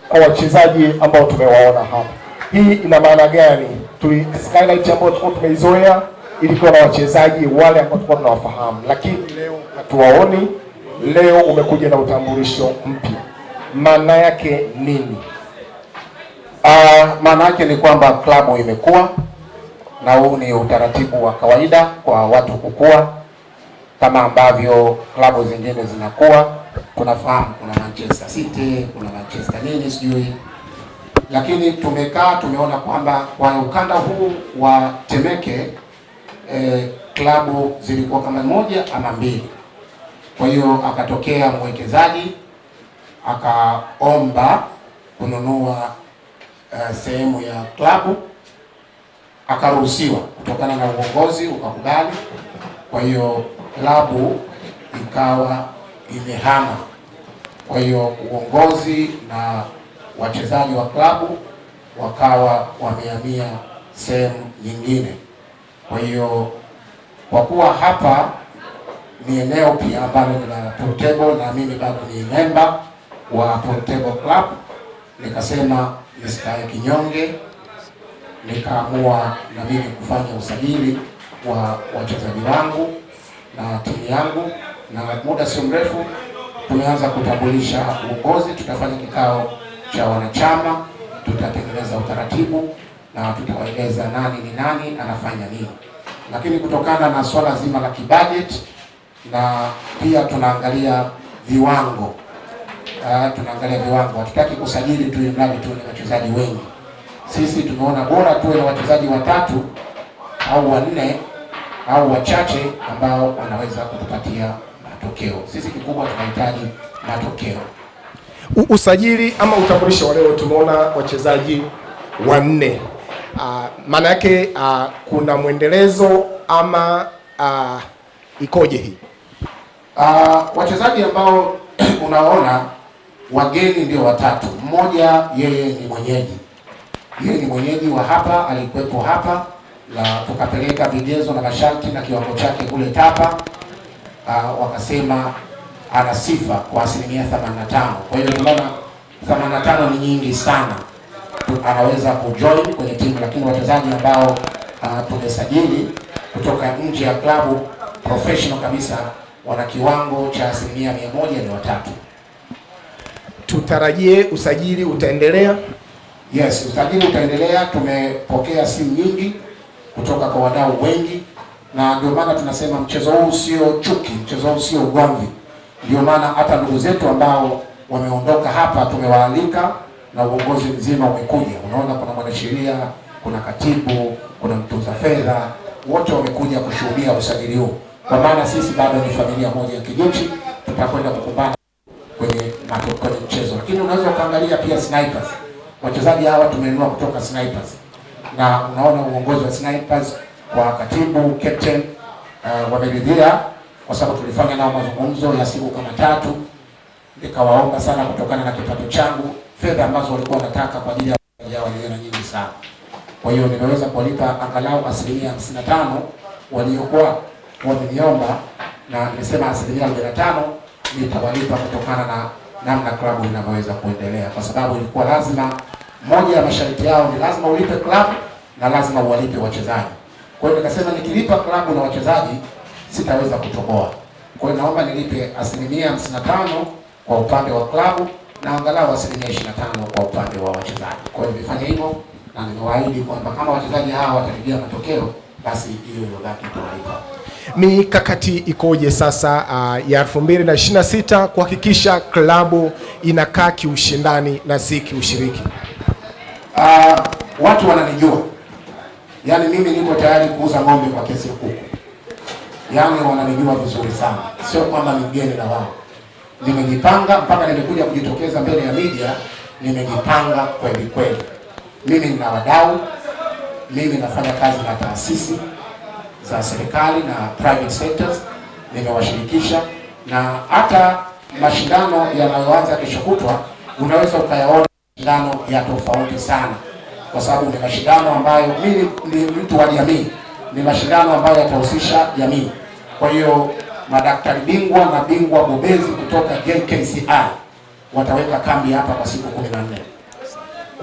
wachezaji ambao tumewaona hapa. Hii ina maana gani? Skylight ambayo tulikuwa tumeizoea ilikuwa na wachezaji wale ambao tulikuwa tunawafahamu, lakini leo hatuwaoni. Leo umekuja na utambulisho mpya, maana yake nini? Maana yake ni kwamba klabu imekuwa, na huu ni utaratibu wa kawaida kwa watu kukua kama ambavyo klabu zingine zinakuwa. Tunafahamu kuna Manchester City, kuna Manchester nini sijui, lakini tumeona kwamba kwa ukanda huu wa Temeke klabu zilikuwa kama moja ama mbili. Kwa hiyo akatokea mwekezaji akaomba kununua sehemu ya klabu, akaruhusiwa kutokana na uongozi ukakubali. Kwa hiyo klabu ikawa imehama. Kwa hiyo uongozi na wachezaji wa klabu wakawa wamehamia sehemu nyingine. Kwa hiyo kwa kuwa hapa ni eneo pia ambalo ni la Portable na mimi bado ni member wa Portable Club, nikasema nisikae kinyonge, nikaamua na mimi kufanya usajili wa wachezaji wangu na timu yangu, na muda sio mrefu tumeanza kutambulisha uongozi. Tutafanya kikao cha wanachama, tutatengeneza utaratibu na tutawaeleza nani ni nani anafanya nini, lakini kutokana na swala zima la kibudget na pia tunaangalia viwango. Hatutaki kusajili tu mradi tu ni wachezaji wengi. Sisi tumeona bora tuwe na wachezaji watatu au wanne au wachache ambao wanaweza kutupatia matokeo. Sisi kikubwa tunahitaji matokeo. Usajili ama utambulisho wa leo tumeona wachezaji wanne. Maana yake kuna mwendelezo ama ikoje hii? Wachezaji ambao unaona wageni ndio watatu. Mmoja yeye ni mwenyeji wa hapa, alikuwepo hapa na tukapeleka vigezo na masharti na kiwango chake kule Tapa. Wakasema ana sifa kwa 85%. Kwa hiyo tunaona 85 ni nyingi sana, anaweza kujoin kwenye timu. Lakini wachezaji ambao tumesajili kutoka nje ya klabu professional kabisa wana kiwango cha 100% ni watatu. Tutarajie usajili utaendelea? Yes, usajili utaendelea. Tumepokea simu nyingi kutoka kwa wadau wengi, na ndio maana tunasema mchezo huu sio chuki, mchezo huu sio ugomvi. Ndio maana hata ndugu zetu ambao wameondoka hapa tumewaalika na uongozi mzima umekuja. Unaona kuna mwanasheria, kuna katibu, kuna mtunza fedha, wote wamekuja kushuhudia usajili huu. Kwa maana sisi bado ni familia moja ya Kijechi, tutakwenda kukumbana kwenye mchezo. Lakini unaweza kuangalia pia Snipers. Wachezaji hawa tumenunua kutoka Snipers. Na unaona uongozi wa Snipers kwa katibu, captain wameridhia, kwa sababu tulifanya nao mazungumzo ya siku kama 3. Nikawaomba sana kutokana na kipato changu, fedha ambazo walikuwa wanataka kwa ajili ya waliona nyingi sana. Kwa hiyo nimeweza kuwalipa angalau 55% waliokuwa wameniomba, na nimesema 45% nitawalipa kutokana na namna klabu inavyoweza kuendelea, kwa sababu ilikuwa lazima, moja ya masharti yao ni lazima ulipe klabu na lazima uwalipe wachezaji. Kwa hiyo nikasema nikilipa klabu na wachezaji sitaweza kutoboa. Kwa hiyo naomba nilipe 55% kwa upande wa klabu na angalau 25% kwa upande wa wachezaji. Kwa hiyo nimefanya hivyo na nimewaahidi kwamba kama wachezaji hawa watapigia matokeo, basi hiyo ndio baki tutawalipa. Mikakati ikoje sasa ya 2026 kuhakikisha klabu inakaa kiushindani na si kiushiriki? Watu wananijua. Yaani mimi niko tayari kuuza ng'ombe kwa kesi ya kuku. Yaani wananijua vizuri sana. Sio kwamba ni mgeni na wao. Nimejipanga mpaka nimekuja kujitokeza mbele ya media, nimejipanga kweli kweli. Mimi nina wadau, mimi nafanya kazi na taasisi za serikali na private sectors, nimewashirikisha, na hata mashindano yanayoanza kesho kutwa unaweza ukayaona mashindano ya tofauti sana, kwa sababu ni mashindano ambayo mimi ni mtu wa jamii, ni mashindano ambayo yatahusisha jamii. Kwa hiyo madaktari bingwa na bingwa bobezi kutoka JKCI wataweka kambi hapa kwa siku 14.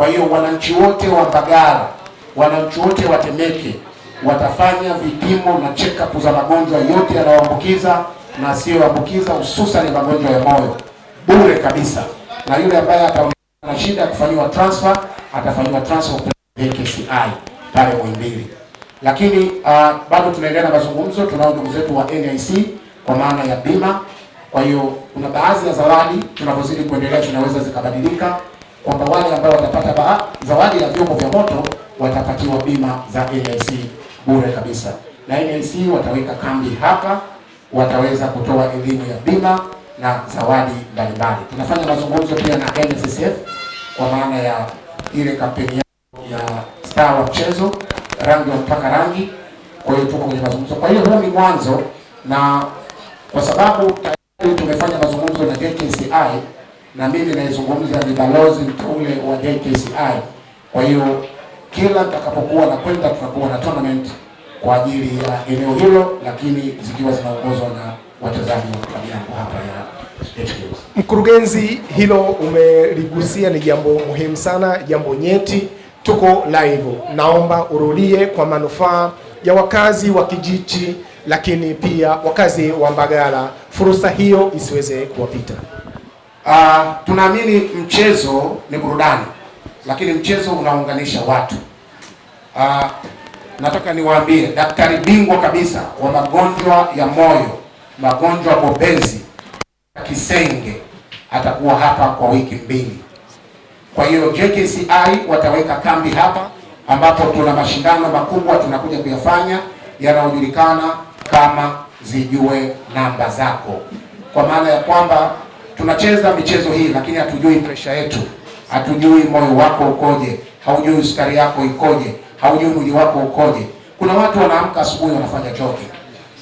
Kwa hiyo wananchi wote wa Mbagala, wananchi wote wa Temeke watafanya vipimo na check-up za magonjwa yote yanayoambukiza na asiyoambukiza, hususan magonjwa ya moyo, bure kabisa. Na yule ambaye ataona shida kufanyiwa transfer, atafanyiwa transfer kwa JKCI pale Muhimbili. Lakini bado tunaendelea na mazungumzo. Tunao ndugu zetu wa NIC kwa maana ya bima. Kwa hiyo kuna baadhi ya zawadi tunapozidi kuendelea zinaweza zikabadilika, kwamba wale ambao watapata zawadi ya vyombo vya moto watapatiwa bima za NIC bure kabisa. Na NIC wataweka kambi hapa, wataweza kutoa elimu ya bima na zawadi mbalimbali. Tunafanya mazungumzo pia na NSSF kwa maana ya ile kampeni ya star wa mchezo, rangi mpaka rangi. Kwa hiyo tuko kwenye mazungumzo. Kwa hiyo huu ni mwanzo, na kwa sababu tayari tumefanya mazungumzo na JKCI na mimi naizungumza ni balozi mteule wa JKCI. Kwa hiyo kila nitakapokuwa na kwenda, tutakuwa na tournament kwa ajili ya eneo hilo, lakini zikiwa zinaongozwa na wachezaji wa klabu yangu hapa ya HK. Mkurugenzi, hilo umeligusia, ni jambo muhimu sana, jambo nyeti. Tuko live, naomba urudie kwa manufaa ya wakazi wa Kijiti, lakini pia wakazi wa Mbagala, fursa hiyo isiweze kuwapita. Tunaamini mchezo ni burudani, lakini mchezo unaunganisha watu. Nataka niwaambie daktari bingwa kabisa wa magonjwa ya moyo, magonjwa bobezi, Kisenge, atakuwa hapa kwa wiki 2. Kwa hiyo JKCI wataweka kambi hapa, ambapo tuna mashindano makubwa tunakuja kuyafanya yanayojulikana kama Zijue Namba Zako, kwa maana ya kwamba tunacheza michezo hii, lakini hatujui pressure yetu, hatujui moyo wako ukoje, haujui sukari yako ikoje, haujui mwili wako ukoje. Kuna watu wanaamka asubuhi wanafanya jogging,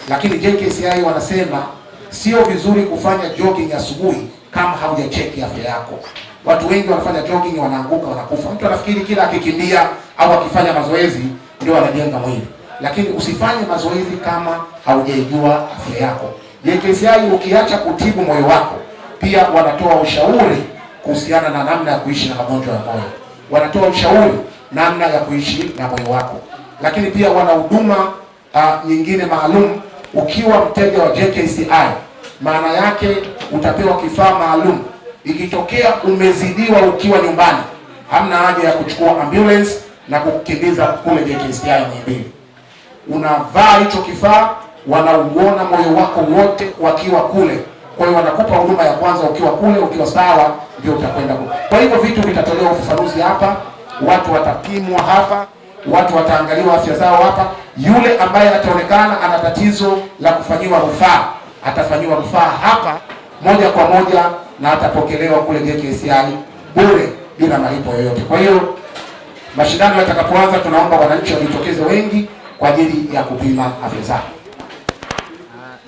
lakini JKCI wanasema sio vizuri kufanya jogging asubuhi kama haujacheki afya yako. Watu wengi wanafanya jogging, wanaanguka, wanakufa. Mtu anafikiri kila akikimbia au akifanya mazoezi ndio anajenga mwili, lakini usifanye mazoezi kama haujaijua afya yako. JKCI ukiacha kutibu moyo wako, pia wanatoa ushauri kuhusiana na namna ya kuishi na magonjwa ya moyo. Wanatoa ushauri namna ya kuishi na moyo wako, lakini pia wana huduma nyingine maalum. Ukiwa mteja wa JKCI, maana yake utapewa kifaa maalum. Ikitokea umezidiwa ukiwa nyumbani, hamna haja ya kuchukua ambulance na kukimbiza kule JKCI Muhimbili. Unavaa hicho kifaa, wanauona moyo wako wote wakiwa kule. Kwa hiyo wanakupa huduma ya kwanza ukiwa kule, ukiwa sawa ndio utakwenda kule. Kwa hivyo vitu vitatolewa ufafanuzi hapa, watu watapimwa hapa, watu wataangaliwa afya zao hapa. Yule ambaye ataonekana ana tatizo la kufanyiwa rufaa, atafanyiwa rufaa hapa moja kwa moja na atapokelewa kule JKCI bure bila malipo yoyote. Kwa hiyo mashindano yatakapoanza, tunaomba wananchi wajitokeze wengi kwa ajili ya kupima afya zao.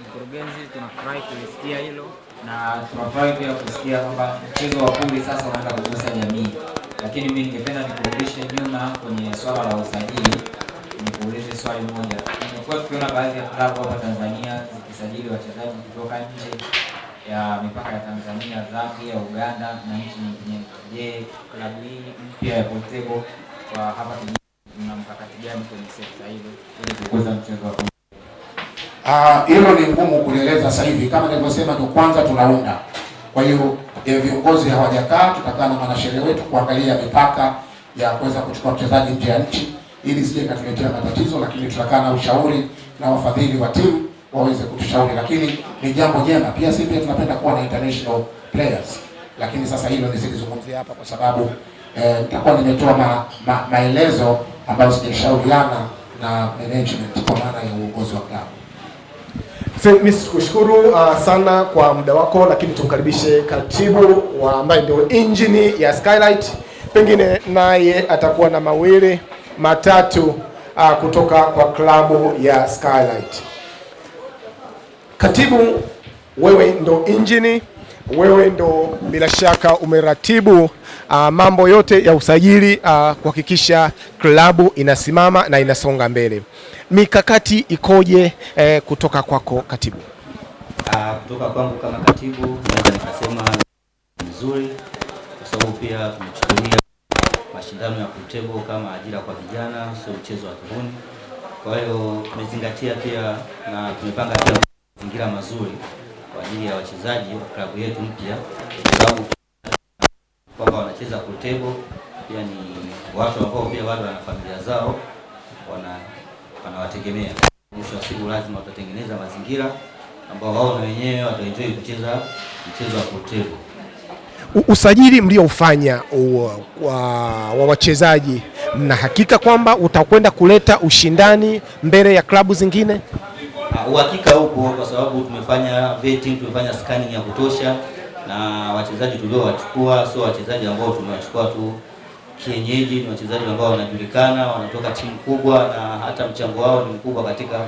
Mkurugenzi, tunafurahi kusikia hilo na tunafurahi pia kusikia kwamba mchezo wa puli sasa unaenda kugusa jamii. Lakini mimi ningependa nikurudishe nyuma kwenye swala la usajili. Nikuulize swali moja. Tumekuwa tukiona baadhi ya klabu hapa Tanzania zikisajili wachezaji kutoka nje ya mipaka ya Tanzania, Zambia, Uganda na nchi nyingine. Je, klabu hii mpya ya Portable kwa hapa kuna mkakati gani kwenye sekta hiyo ili kukuza mchezo wa puli? Hilo ni ngumu kulieleza sasa hivi. Kama nilivyosema, ndio kwanza tunaunda. Kwa hiyo viongozi hawajakaa, tutakaa na wanasheria wetu kuangalia mipaka ya kuweza kuchukua mchezaji nje ya nchi ili sije katuletea matatizo, lakini tutakaa na ushauri na wafadhili wa timu waweze kutushauri. Lakini ni jambo jema. Pia sisi pia tunapenda kuwa na international players. Lakini sasa hilo nisilizungumzia hapa kwa sababu nitakuwa nimetoa maelezo ambayo sijashauriana na management kwa maana ya uongozi wa klabu. Mimi tukushukuru sana kwa muda wako, lakini tumkaribishe katibu ambaye ndio engine ya Skylight. Pengine naye atakuwa na mawili matatu kutoka kwa klabu ya Skylight. Katibu, wewe ndo engine, wewe ndo bila shaka umeratibu mambo yote ya usajili kuhakikisha klabu inasimama na inasonga mbele. Mikakati ikoje kutoka kwako katibu? Kutoka kwangu kama katibu naweza nikasema nzuri, kwa sababu pia tumechukulia mashindano ya pool table kama ajira kwa vijana, sio mchezo wa kihuni. Kwa hiyo tumezingatia pia na tumepanga pia mazingira mazuri kwa ajili ya wachezaji wa klabu yetu mpya, kwa sababu kwamba wanacheza pool table pia ni watu ambao pia bado wana familia zao wanawategemea. Mwisho wa siku lazima watatengeneza mazingira ambao wao na wenyewe wataenjoy kucheza mchezo wa pool table. Usajili mlioufanya wa wachezaji, mna hakika kwamba utakwenda kuleta ushindani mbele ya klabu zingine? Uhakika upo kwa sababu tumefanya vetting, tumefanya scanning ya kutosha, na wachezaji tuliowachukua sio wachezaji ambao tumewachukua tu kienyeji, ni wachezaji ambao wanajulikana, wanatoka timu kubwa na hata mchango wao ni mkubwa katika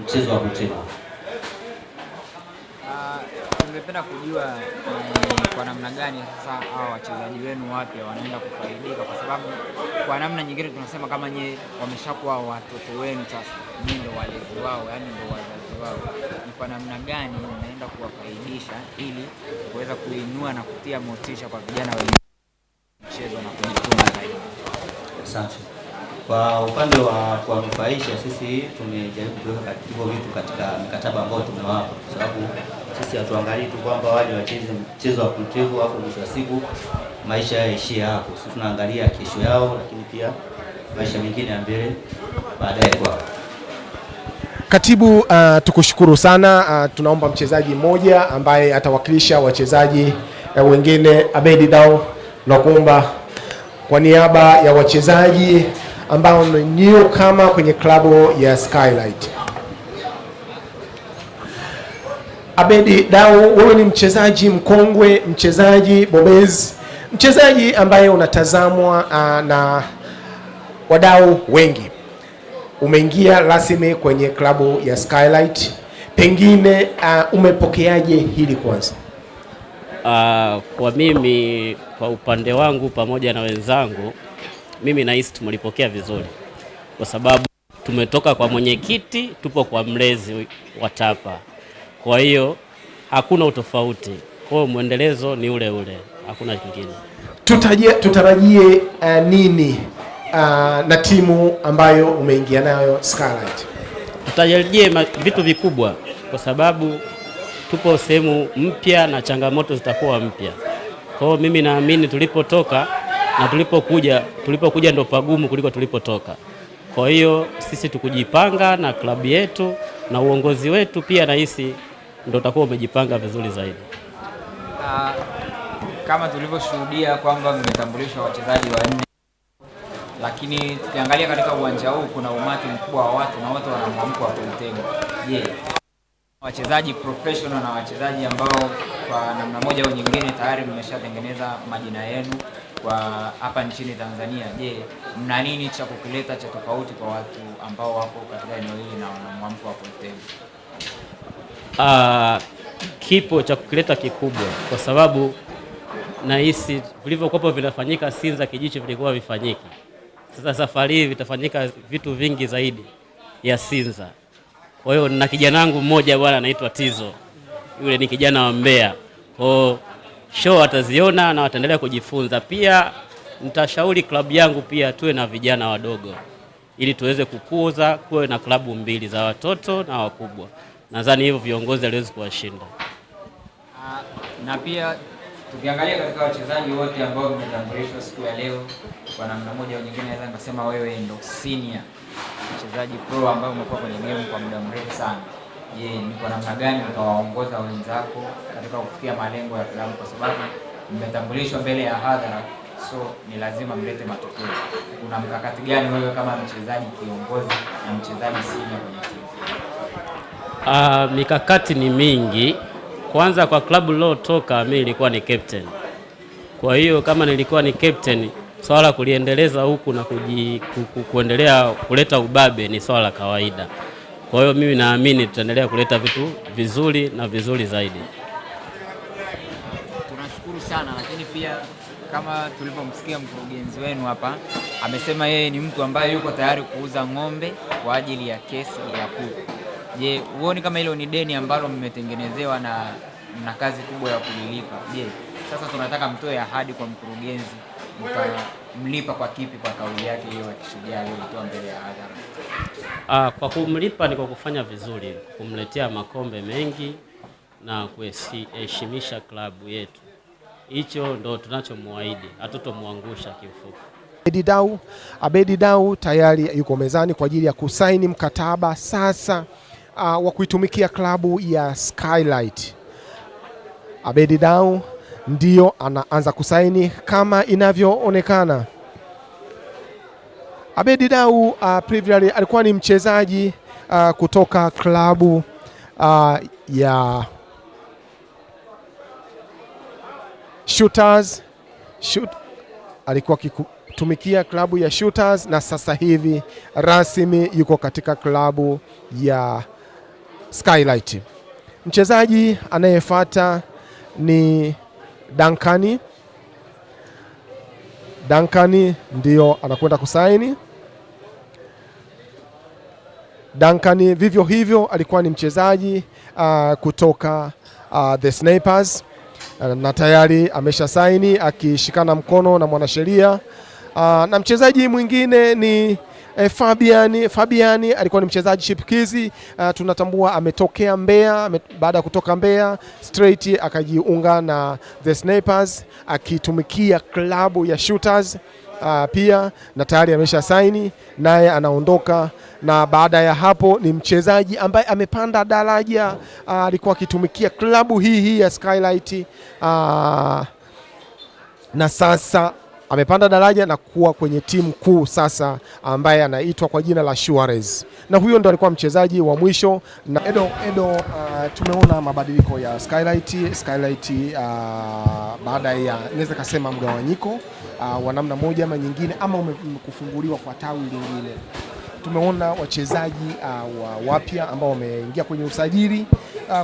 mchezo wa pool table. Tungependa kujua kwa namna gani sasa hao wachezaji wenu wapya wanaenda kufaidika, kwa sababu kwa namna nyingine tunasema kama nyie wameshakuwa watoto wenu, sasa nyie ndio walezi wao, yani ndio wazazi wao. Ni kwa namna gani mnaenda kuwafaidisha ili kuweza kuinua na kutia motisha kwa vijana wengi mchezo na kujituma zaidi? Asante. Kwa upande wa kuwanufaisha, sisi tumejaribu kuweka hivyo vitu katika mikataba ambayo tumewapa, kwa sababu sisi hatuangalii tu kwamba waje wacheze mchezo wa pool table hapo mwisho wa siku maisha yaishie hapo. Sisi tunaangalia kesho yao, lakini pia maisha mengine ya mbele baadaye kwao. Katibu, tukushukuru sana. Tunaomba mchezaji mmoja ambaye atawakilisha wachezaji wengine. Abedi Dau, nakuomba kwa niaba ya wachezaji ambao ni new kama kwenye klabu ya Skylight. Abedi Dau, wewe ni mchezaji mkongwe, mchezaji bobezi, mchezaji ambaye unatazamwa na wadau wengi. Umeingia rasmi kwenye klabu ya Skylight, pengine umepokeaje hili kwanza? Kwa mimi, kwa upande wangu pamoja na wenzangu, mimi nahisi tumelipokea vizuri, kwa sababu tumetoka kwa mwenyekiti tupo kwa mlezi wa TAPA. Kwa hiyo hakuna utofauti, kwa hiyo mwendelezo ni ule ule, hakuna kingine. Tutarajie nini na timu ambayo umeingia nayo Skylight? Tutarajie vitu vikubwa, kwa sababu tupo sehemu mpya na changamoto zitakuwa mpya. Kwa hiyo mimi naamini tulipotoka na tulipokuja ndo pagumu kuliko tulipotoka. Kwa hiyo sisi tukujipanga na klabu yetu na uongozi wetu pia nahisi ndo utakuwa umejipanga vizuri zaidi. Kama tulivyoshuhudia kwamba mmetambulishwa wachezaji wanne, lakini tukiangalia katika uwanja huu kuna umati mkubwa wa watu na wote wana mwamko wa pool table. Je, wachezaji professional na wachezaji ambao kwa namna moja au nyingine tayari mmeshatengeneza majina yenu kwa hapa nchini Tanzania, je, mna nini cha kukileta cha tofauti kwa watu ambao wako katika eneo hili na wana mwamko wa pool table? Kipo cha kukileta kikubwa, kwa sababu nahisi vilivyokuwa vinafanyika Sinza Kijichi vilikuwa vifanyiki. Sasa safari hii vitafanyika vitu vingi zaidi ya Sinza. Kwa hiyo na kijana wangu mmoja bwana anaitwa Tizo. Yule ni kijana wa Mbeya. Kwa show ataziona na wataendelea kujifunza. Pia nitashauri klabu yangu pia tuwe na vijana wadogo ili tuweze kukuza, kuwe na klabu mbili za watoto na wakubwa. Nadhani hivyo viongozi aliwezi kuwashinda. Na pia tukiangalia katika wachezaji wote ambao wametambulishwa siku ya leo, kwa namna moja au nyingine naweza nikasema wewe ndo senior mchezaji pro ambaye umekuwa kwenye game kwa muda mrefu sana. Je, ni kwa namna gani utawaongoza wenzako katika kufikia malengo ya klabu, kwa sababu mmetambulishwa mbele ya hadhara, so ni lazima mlete matokeo. Kuna mkakati gani wewe kama mchezaji kiongozi na mchezaji senior kwenye timu? Mikakati ni mingi. Kwanza kwa klabu nilotoka mimi nilikuwa ni captain. Kwa hiyo kama nilikuwa ni captain, swala kuliendeleza huku na kuendelea kuleta ubabe ni swala kawaida. Kwa hiyo mimi naamini tutaendelea kuleta vitu vizuri na vizuri zaidi. Tunashukuru sana, lakini pia kama tulivyomsikia mkurugenzi wenu hapa, amesema yeye ni mtu ambaye yuko tayari kuuza ng'ombe kwa ajili ya kesi ya kuku. Je, huoni kama hilo ni deni ambalo mmetengenezewa na mna kazi kubwa ya kulilipa? Je, sasa tunataka mtoe ahadi kwa mkurugenzi mlipa kwa kipi kwa kauli yake hiyo ya kishujaa aliyotoa mbele ya hadhara? Kwa kumlipa ni kwa kufanya vizuri, kumletea makombe mengi na kuheshimisha klabu yetu. Hicho ndo tunachomwaahidi, hatutomwangusha kiufupi. Abedi Dau tayari yuko mezani kwa ajili ya kusaini mkataba sasa wa kuitumikia klabu ya Skylight. Abedi Dau ndio anaanza kusaini kama inavyoonekana. Abedi Dau previously alikuwa ni mchezaji kutoka klabu ya Shooters. Alikuwa akitumikia klabu ya Shooters na sasa hivi rasmi yuko katika klabu ya Skylight. Mchezaji anayefuata ni Duncan ndio anakwenda kusaini. Duncan vivyo hivyo alikuwa ni mchezaji kutoka The Snipers na tayari amesha saini akishikana mkono na mwanasheria. Na mchezaji mwingine ni Fabian alikuwa ni mchezaji chipukizi, tunatambua ametokea Mbeya, baada ya kutoka Mbeya straight akajiunga na The Snipers akitumikia klabu ya Shooters pia, na tayari amesha saini naye anaondoka. Na baada ya hapo ni mchezaji ambaye amepanda daraja, alikuwa akitumikia klabu hii ya Skylight na sasa amepanda daraja na kuwa kwenye timu kuu sasa ambaye anaitwa kwa jina la Suarez. Na huyo ndo alikuwa mchezaji wa mwisho. Na Edo, tumeona mabadiliko ya Skylight baada ya naweza kusema mgawanyiko wa namna moja ama nyingine, ama kufunguliwa kwa tawi lingine. Tumeona wachezaji wapya ambao wameingia kwenye usajili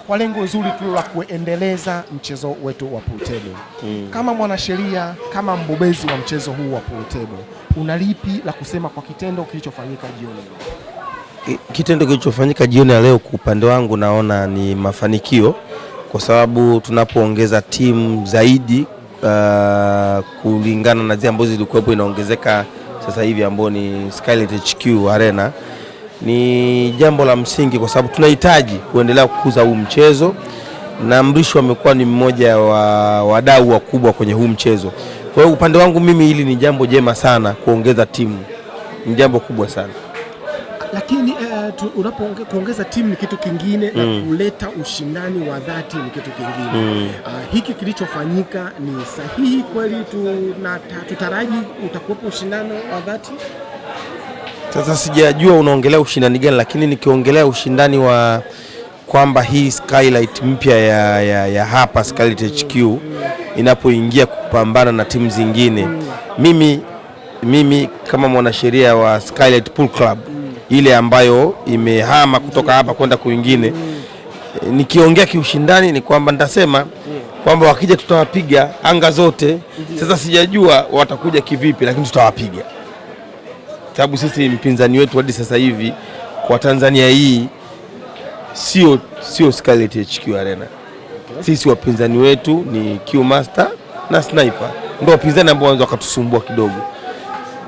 kwa lengo zuri tu la kuendeleza mchezo wetu wa pool table. Kama mwanasheria, kama mbobezi wa mchezo huu wa pool table, unalipi la kusema kwa kitendo kilichofanyika jioni leo? Kitendo kilichofanyika jioni ya leo kwa upande wangu naona ni mafanikio, kwa sababu tunapoongeza timu zaidi kulingana na zile ambazo zilikuwepo inaongezeka sasa hivi ambao ni Skylight HQ Arena, ni jambo la msingi kwa sababu tunahitaji kuendelea kukuza huu mchezo, na Mrisho amekuwa ni mmoja wa wadau wakubwa kwenye huu mchezo. Kwa hiyo upande wangu mimi hili ni jambo jema sana, kuongeza timu ni jambo kubwa sana. Lakini kuongeza timu ni kitu kingine na kuleta ushindani wa dhati ni kitu kingine. Hiki kilichofanyika ni sahihi kweli? Tutaraji utakuwepo ushindano wa dhati? Sasa sijajua unaongelea ushindani gani, lakini nikiongelea ushindani wa kwamba hii Skylight mpya ya hapa Skylight HQ inapoingia kupambana na timu zingine, mimi kama mwanasheria wa Skylight Pool Club ile ambayo imehama kutoka hapa kwenda kwingine, nikiongea kiushindani ni kwamba nitasema kwamba wakija tutawapiga anga zote. Sasa sijajua watakuja kivipi, lakini tutawapiga, sababu sisi mpinzani wetu hadi sasa hivi kwa Tanzania hii sio Skylight HQ Arena. Sisi wapinzani wetu ni Q Master na Sniper, ndio wapinzani ambao wanaweza wakatusumbua kidogo,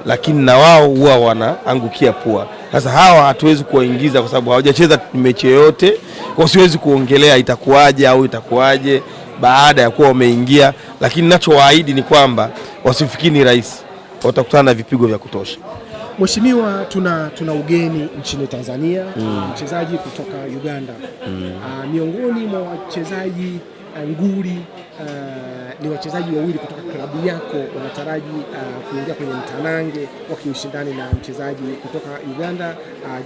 lakini na wao huwa wanaangukia pua. Sasa hawa hatuwezi kuwaingiza kwa sababu hawajacheza mechi yoyote, kwa siwezi kuongelea itakuwaje au itakuwaje baada ya kuwa wameingia, lakini ninachowaahidi ni kwamba wasifikiri ni rahisi, watakutana na vipigo vya kutosha. Mheshimiwa, tuna ugeni nchini Tanzania, mchezaji kutoka Uganda. Miongoni mwa wachezaji nguli ni wachezaji wawili kutoka klabu yako wanataraji kuingia kwenye mtanange wa kiushindani na mchezaji kutoka Uganda,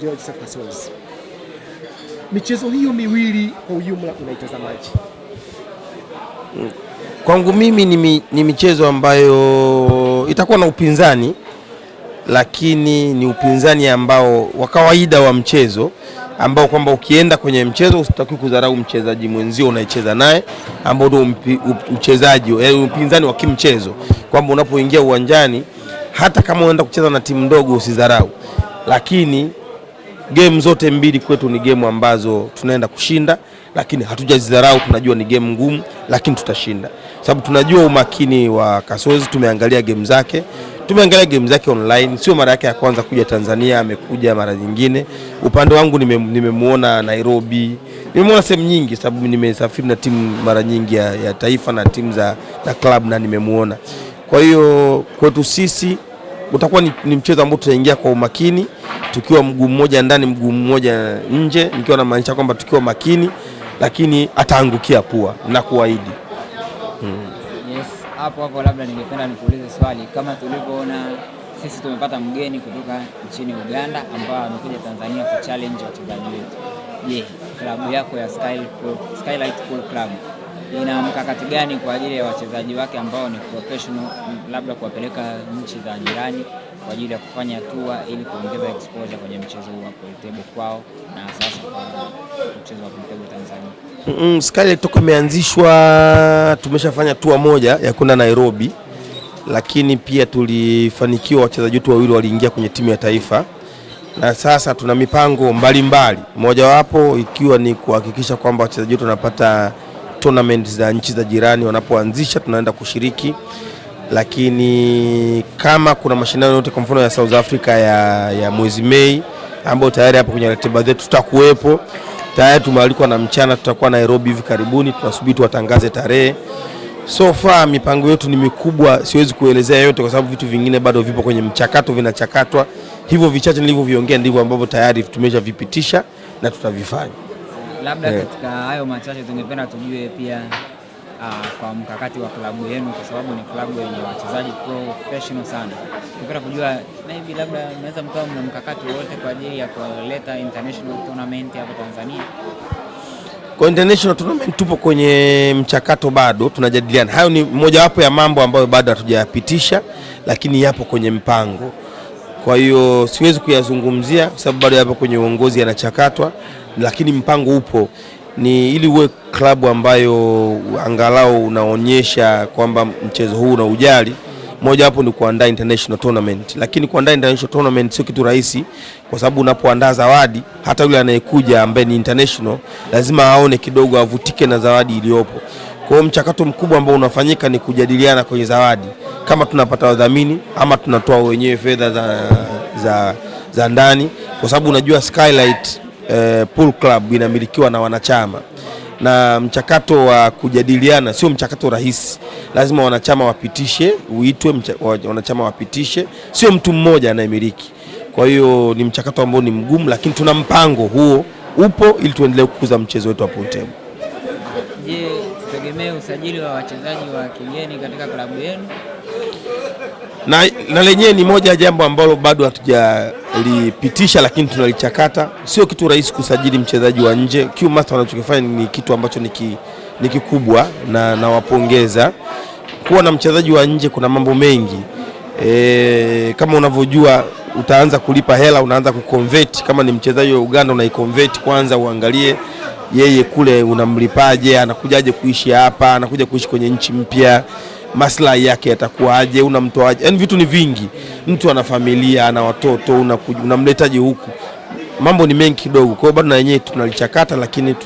George Sakasozi. Michezo hiyo miwili kwa ujumla unaitazamaje? Kwangu mimi ni michezo ambayo itakuwa na upinzani, lakini ni upinzani ambao wa kawaida wa mchezo, ambao kwamba ukienda kwenye mchezo usitaki kudharau mchezaji mwenzio unaicheza naye, ambao ndio uchezaji upinzani wa kimchezo, kwamba unapoingia uwanjani hata kama unaenda kucheza na timu ndogo usidharau. Lakini game zote mbili kwetu ni game ambazo tunaenda kushinda, lakini hatujazidharau. Tunajua ni game ngumu, lakini tutashinda, sababu tunajua umakini wa Kasozi. Tumeangalia game zake online, sio mara yake ya kwanza kuja Tanzania, amekuja mara nyingine. Upande wangu nimemuona Nairobi, nimemuona sehemu nyingi, sababu nimesafiri na timu mara nyingi ya taifa na timu za club, na nimemuona. Kwa hiyo kwetu sisi utakuwa ni mchezo ambao tutaingia kwa umakini, tukiwa mguu mmoja ndani mguu mmoja nje, nikiwa na maanisha kwamba tukiwa makini, lakini ataangukia pua na kuahidi. Yes, hapo labda ningependa nikuulize swali, kama tulivyoona sisi tumepata mgeni kutoka nchini Uganda ambao amekuja Tanzania ku challenge wachezaji wetu. Je, klabu yako ya Skylight Pool Club ina mkakati gani kwa ajili ya wachezaji wake ambao ni professional, labda kuwapeleka nchi za jirani kwa ajili ya kufanya tour ili kuongeza exposure kwenye mchezo wa pool table kwao na sasa kwa mchezo wa pool table Tanzania? Skylight toka imeanzishwa tumeshafanya tour moja ya kwenda Nairobi, lakini pia tulifanikiwa, wachezaji wetu wawili waliingia kwenye timu ya taifa, na sasa tuna mipango mbalimbali, moja wapo ikiwa ni kuhakikisha kwamba wachezaji wetu wanapata tournament za nchi za jirani. Wanapoanzisha tunaenda kushiriki, lakini kama kuna mashindano yote kwa mfano ya South Africa ya mwezi Mei ambao tayari hapo kwenye ratiba zetu tutakuwepo. Tayari tumealikwa na mchana, tutakuwa Nairobi hivi karibuni, tunasubiri tuwatangaze tarehe. So far mipango yetu ni mikubwa, siwezi kuelezea yote kwa sababu vitu vingine bado vipo kwenye mchakato, vinachakatwa. Hivyo vichache nilivyoviongea ndivyo ambavyo tayari tumeshavipitisha na tutavifanya. Labda katika hayo machache tungependa tujue pia kwa mkakati wa klabu yenu, kwa sababu ni klabu yenye wachezaji professional sana. Tungependa kujua maybe labda mnaweza mkawa mna mkakati wote kwa ajili ya kuleta international tournament hapa Tanzania. Kwa international tournament tupo kwenye mchakato, bado tunajadiliana. Hayo ni mojawapo ya mambo ambayo bado hatujayapitisha, lakini yapo kwenye mpango. Kwa hiyo siwezi kuyazungumzia kwa sababu bado yapo kwenye uongozi, yanachakatwa, lakini mpango upo. Ni ili uwe klabu ambayo angalau unaonyesha kwamba mchezo huu unaujali. Moja hapo ni kuandaa international tournament, lakini kuandaa international tournament sio kitu rahisi, kwa sababu unapoandaa zawadi, hata yule anayekuja ambaye ni international lazima aone kidogo, avutike na zawadi iliyopo. Kwa hiyo mchakato mkubwa ambao unafanyika ni kujadiliana kwenye zawadi, kama tunapata wadhamini ama tunatoa wenyewe fedha za ndani, kwa sababu unajua Skylight Pool Club inamilikiwa na wanachama, na mchakato wa kujadiliana sio mchakato rahisi. Lazima wanachama wapitishe, uitwe wanachama wapitishe, sio mtu mmoja anayemiliki. Kwa hiyo ni mchakato ambao ni mgumu, lakini tuna mpango huo upo ili tuendelee kukuza mchezo wetu wa pool table. Je, tutegemee usajili wa wachezaji wa kigeni katika klabu yenu? Na lenyewe ni moja ya jambo ambalo bado hatujalipitisha, lakini tunalichakata. Sio kitu rahisi kusajili mchezaji wa nje. Q-Master wanachokifanya ni kitu ambacho ni kikubwa, na nawapongeza. Kuwa na mchezaji wa nje kuna mambo mengi. Kama unavyojua, utaanza kulipa hela, unaanza kuconvert. Kama ni mchezaji wa Uganda unaiconvert kwanza, uangalie yeye kule unamlipaje, anakujaje kuishi hapa, anakuja kuishi kwenye nchi mpya, maslahi yake yatakuwaje, unamtoaje. Yaani vitu ni vingi. Mtu ana familia, ana watoto, unamletaje huku. Mambo ni mengi kidogo. Kwa hiyo bado na yenyewe tunalichakata, lakini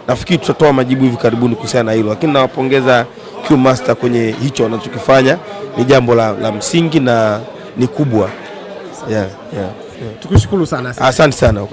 nafikiri tutatoa majibu hivi karibuni kuhusiana na hilo. Lakini nawapongeza Q-Master kwenye hicho wanachokifanya, ni jambo la msingi na ni kubwa. Yeah. Tukushukuru sana. Asante sana.